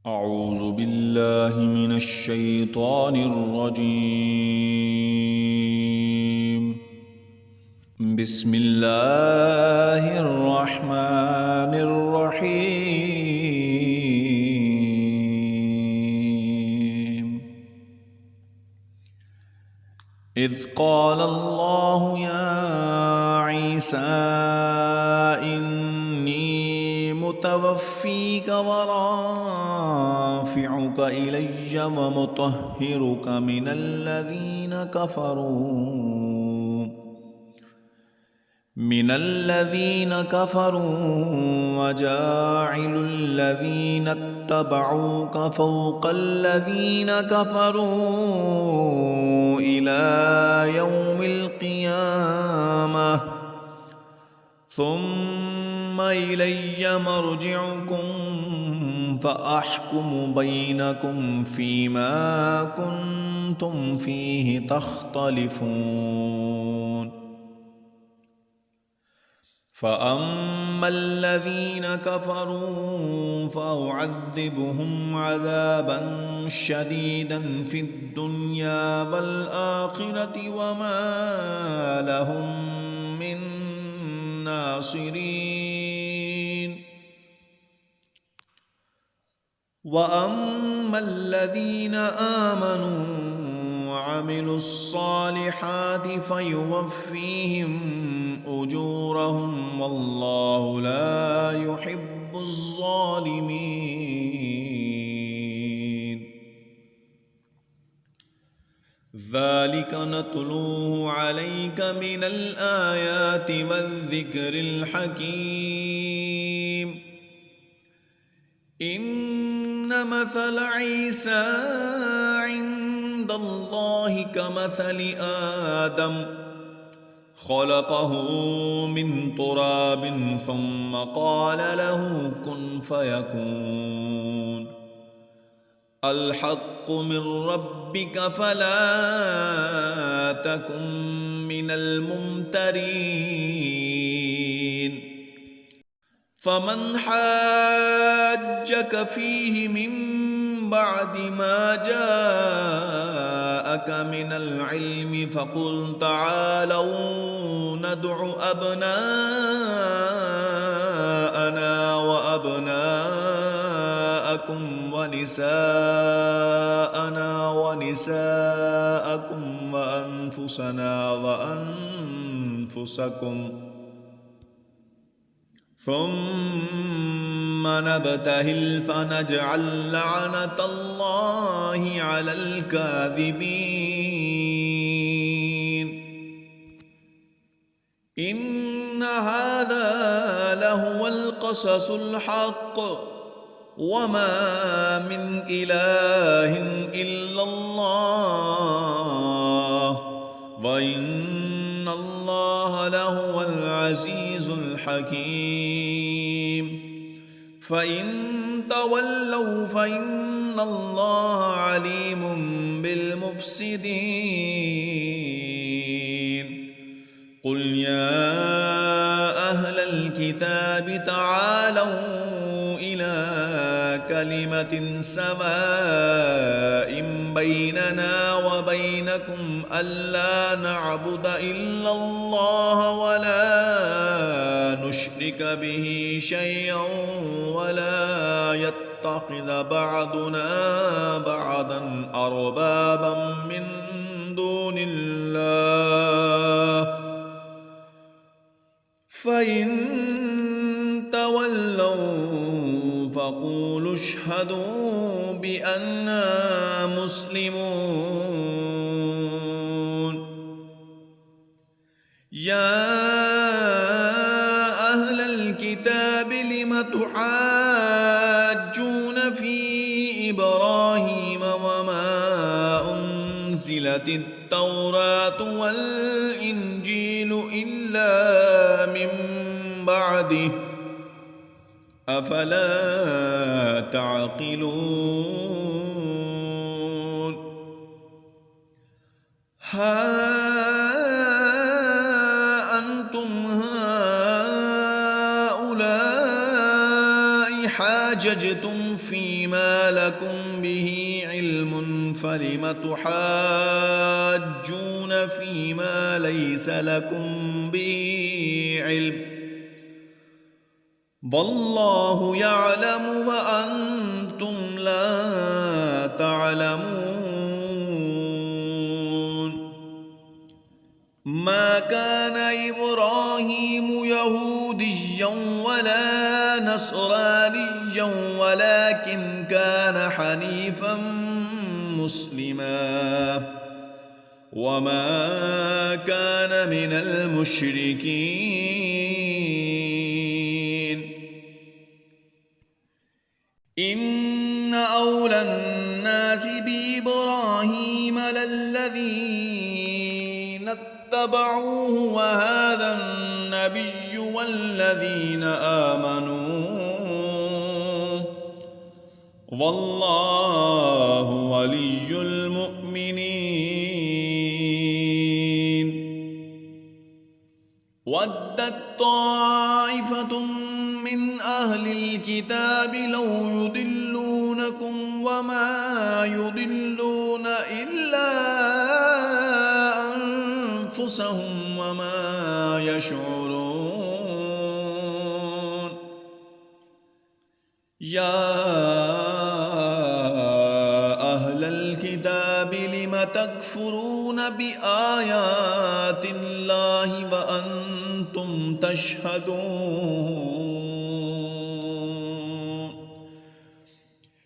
أعوذ بالله من الشيطان الرجيم. بسم الله الرحمن الرحيم. إذ قال الله يا عيسى إني متوفيك ورافعك إلي ومطهرك من الذين كفروا وجاعل الذين اتبعوك فوق الذين كفروا إلى يوم القيامة ثم إلي مرجعكم فأحكم بينكم فيما كنتم فيه تختلفون. فأما الذين كفروا فأعذبهم عذابا شديدا في الدنيا والآخرة وما لهم من ناصرين. وأما الذين آمنوا وعملوا الصالحات فيوفيهم أجورهم والله لا يحب الظالمين. ذلك نتلوه عليك من الآيات والذكر الحكيم. إن مثل عيسى عند الله كمثل آدم خلقه من تراب ثم قال له كن فيكون. الحق من ربك فلا تكن من الممترين. فمن حاجك فيه من بعد ما جاءك من العلم فقل تعالوا ندع أبناءنا وأبناءكم ونساءنا ونساءكم وأنفسنا وأنفسكم ثم نبتهل فنجعل لعنة الله على الكاذبين. إن هذا لهو القصص الحق وما من إله إلا الله وإن الله لهو العزيز الحكيم. فإن تولوا فإن الله عليم بالمفسدين. قل يا أهل الكتاب تعالوا إلى كلمة سواء بيننا وبينكم ألا نعبد إلا الله ولا نشرك به شيئا ولا يتخذ بعضنا بعضا أربابا من دون الله. فإن تولوا فقولوا اشهدوا بأننا مسلمون. يا أهل الكتاب لم تحاجون في إبراهيم وما أنزلت التوراة والإنجيل إلا من بعده أفلا تعقلون. ها أنتم هؤلاء حاججتم في فيما لكم به علم فلم تحاجون فيما ليس لكم به علم والله يعلم وأنتم لا تعلمون ما كان إبراهيم يهوديا ولا نصرانيا ولكن كان حنيفا مسلما وما كان من المشركين إن أولى الناس بإبراهيم للذين اتبعوه وهذا النبي والذين آمنوا والله ولي المؤمنين ودت طائفة من أهل الكتاب لو يضلونكم وما يضلون إلا أنفسهم وما يشعرون يا أهل الكتاب لم تكفرون بآيات الله وأنتم تشهدون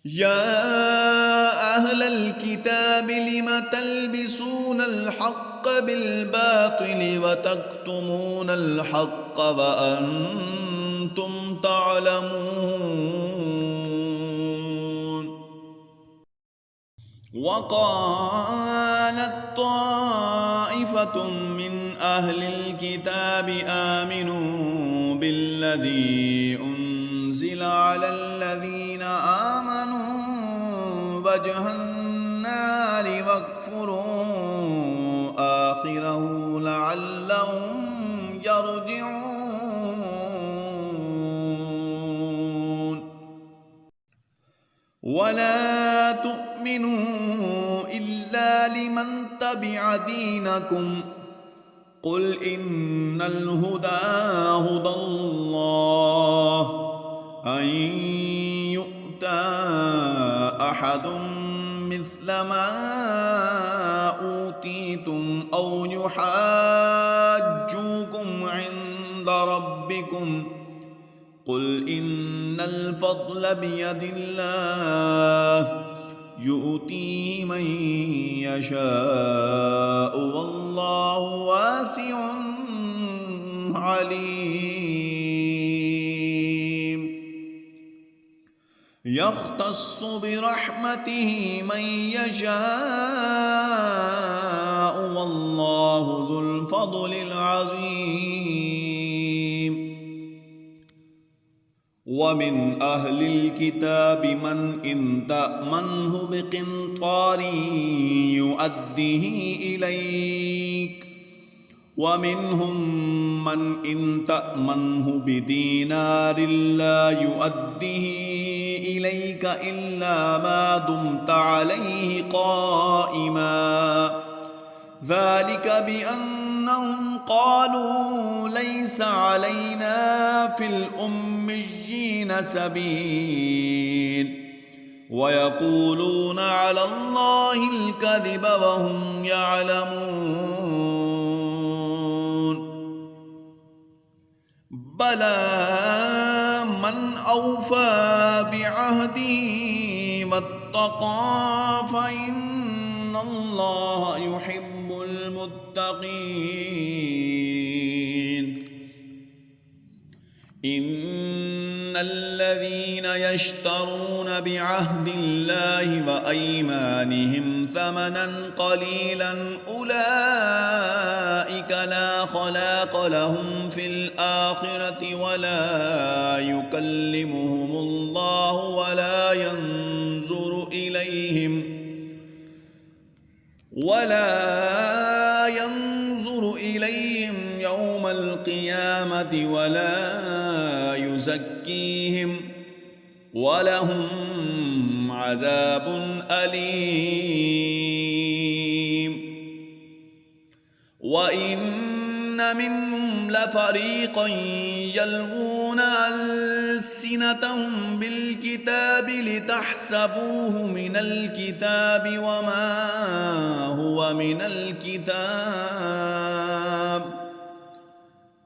يا أهل الكتاب لم تلبسون الحق بالباطل وتكتمون الحق وأنتم تعلمون وقالت طائفة من أهل الكتاب آمنوا بالذي أنزل على الذين آمنوا وجه النار واكفروا آخره لعلهم يرجعون ولا تؤمنوا إلا لمن تبع دينكم قل إن الهدى هدى الله أن يؤتى أحد مثل ما أوتيتم أو يحاجوكم عند ربكم قل إن الفضل بيد الله يؤتيه من يشاء والله واسع عليم يختص برحمته من يشاء والله ذو الفضل العظيم ومن أهل الكتاب من إن تأمنه بقنطار يؤديه إليك ومنهم من إن تأمنه بدينار لا يؤديه إليك إلا ما دمت عليه قائما ذلك بأنهم قالوا ليس علينا في الأميين سبيل ويقولون على الله الكذب وهم يعلمون بلى من أوفى بعهده واتقى فإن الله يحب المتقين إن الذين يشترون بعهد الله وأيمانهم ثمنا قليلا أولئك لا خلاق لهم في الآخرة ولا يكلمهم الله ولا ينظر إليهم يوم القيامة ولا يزكيهم ولهم عذاب أليم. وإن منهم لفريقا يلوون ألسنتهم بالكتاب لتحسبوه من الكتاب وما هو من الكتاب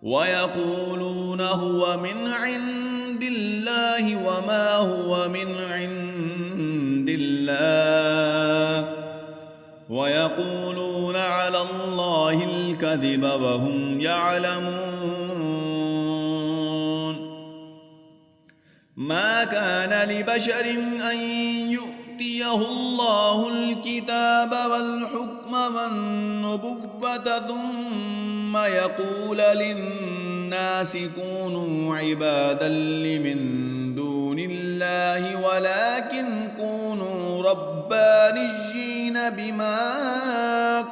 ويقولون هو من عند الله وما هو من عند الله ويقولون على الله الكذب وهم يعلمون. ما كان لبشر أن يؤتيه الله الكتاب والحكم والنبوة ثم يقول للناس كونوا عبادا لمن دون الله ولكن كونوا ربانيين بما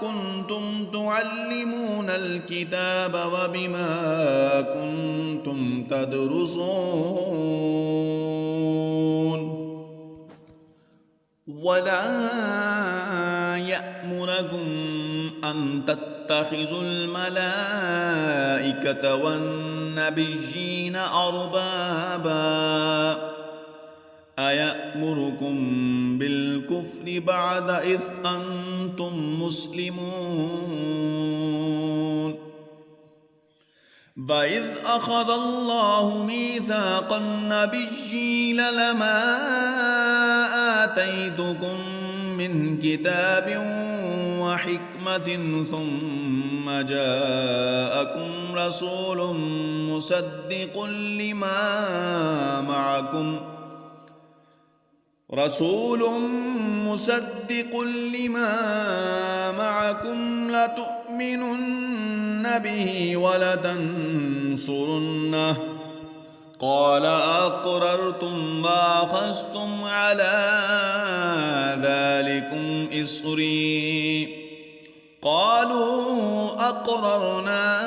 كنتم تعلمون الكتاب وبما كنتم تدرسون. ولا يأمركم أن تتخذوا الملائكة والنبيين أربابا أيأمركم بالكفر بعد إذ أنتم مسلمون. وإذ أخذ الله ميثاق النبيين لما آتيتكم من كتاب وحكمة ثم جاءكم رسول مصدق لما معكم لتؤمنن به ولتنصرنه قال أقررتم وأخذتم على ذلكم إصري قالوا أقررنا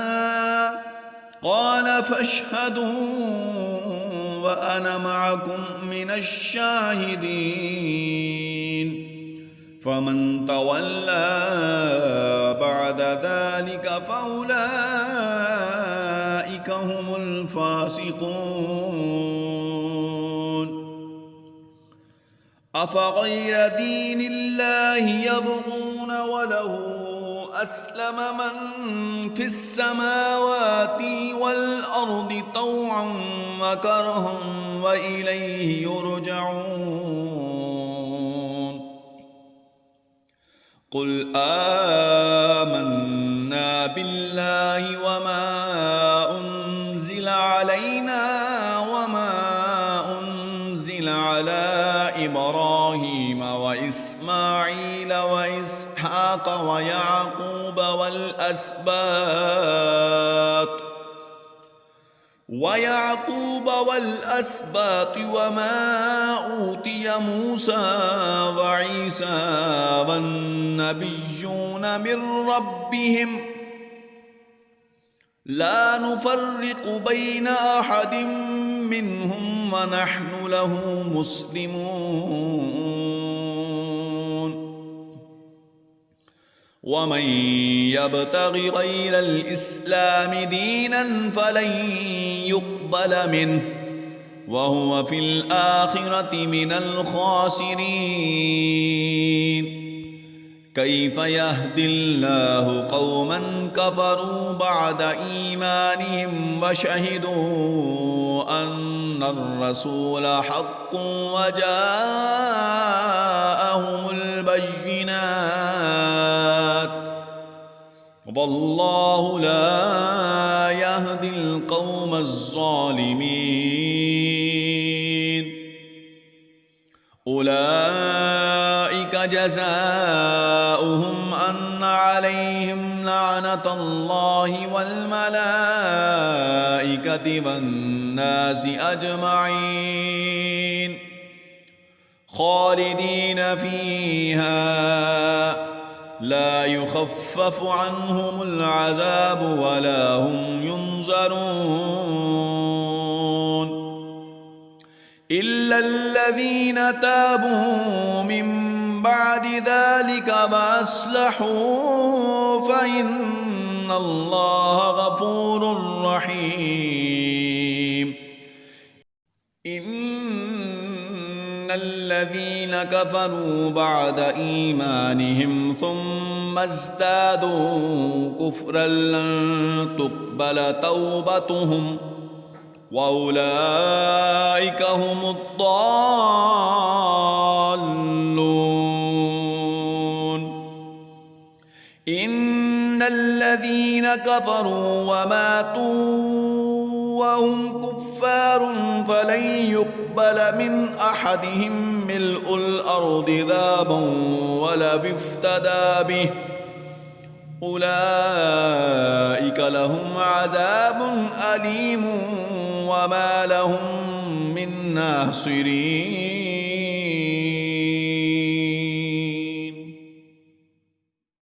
قال فاشهدوا وأنا معكم من الشاهدين. فمن تولى بعد ذلك فأولئك هم الفاسقون. أفغير دين الله يبغون وله أسلم من في السماوات والأرض طوعا وكرها وإليه يرجعون. قل آمنا بالله وما أنزل علينا وما أنزل على إبراهيم وإسماعيل وإسحاق ويعقوب والأسباط وما أوتي موسى وعيسى والنبيون من ربهم لا نفرق بين أحد منهم ونحن له مسلمون. ومن يبتغ غير الإسلام دينا فلن يقبل منه وهو في الآخرة من الخاسرين. كيف يهدي الله قوما كفروا بعد إيمانهم وشهدوا أن الرسول حق وجاءهم البينات والله لا يهدي القوم الظالمين. أولئك جزاؤهم أن عليهم لعنة الله والملائكة والناس أجمعين خالدين فيها لا يخفف عنهم العذاب ولا هم ينظرون. إلا الذين تابوا من بعد ذلك وأصلحوا فإن الله غفور رحيم. إن الذين كفروا بعد إيمانهم ثم ازدادوا كفرا لن تقبل توبتهم وأولئك هم الضالون. إن الذين كفروا وماتوا وهم كفار فلن يقبل من أحدهم ملء الأرض ذهبا ولو افتدى به أولئك لهم عذاب أليم وما لهم من ناصرين.